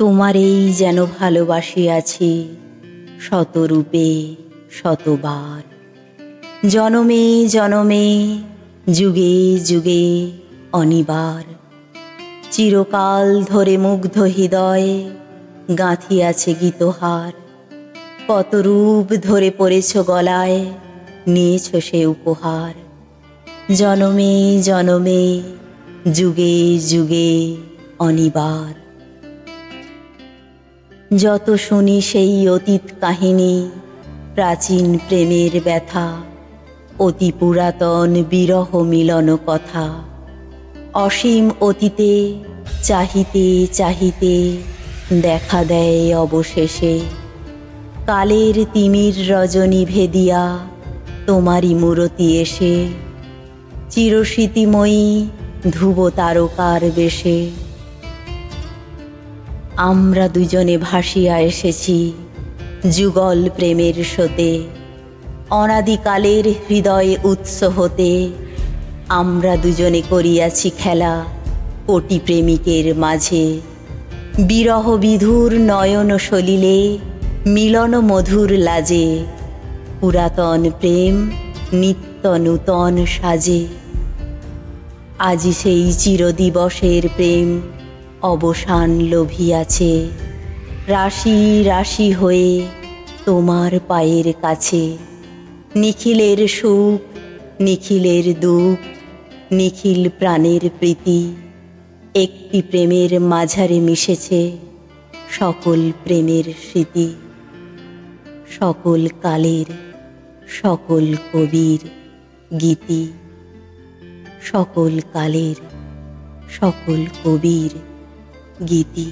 তোমারেই যেন ভালোবাসিয়াছি শতরূপে শতবার, জনমে জনমে যুগে যুগে অনিবার। চিরকাল ধরে মুগ্ধ হৃদয়ে গাঁথিয়াছে গীতহার। কত রূপ ধরে পড়েছ গলায়, নিয়েছ সে উপহার। জনমে জনমে যুগে যুগে অনিবার। যত শুনি সেই অতীত কাহিনী, প্রাচীন প্রেমের ব্যথা, অতি পুরাতন বিরহ মিলন কথা। অসীম অতীতে চাহিতে চাহিতে দেখা দেয় অবশেষে, কালের তিমির রজনী ভেদিয়া তোমারই মূরতি এসে। চিরস্মৃতিময়ী ধ্রুব তারকার বেশে আমরা দুজনে ভাসিয়া এসেছি যুগল প্রেমের স্রোতে। অনাদিকালের হৃদয়ে উৎস হতে আমরা দুজনে করিয়াছি খেলা কোটি প্রেমিকের মাঝে। বিরহ বিধুর নয়ন সলিলে মিলন মধুর লাজে, পুরাতন প্রেম নিত্য নূতন সাজে। আজি সেই চিরদিবসের প্রেম অবসান লভিয়াছে, রাশি রাশি হয়ে তোমার পায়ের কাছে। নিখিলের সুখ নিখিলের দুঃখ, নিখিল প্রাণের প্রীতি, একটি প্রেমের মাঝারে মিশেছে সকল প্রেমের স্মৃতি। সকল কালের সকল কবির গীতি, সকল কালের সকল কবির গীতি।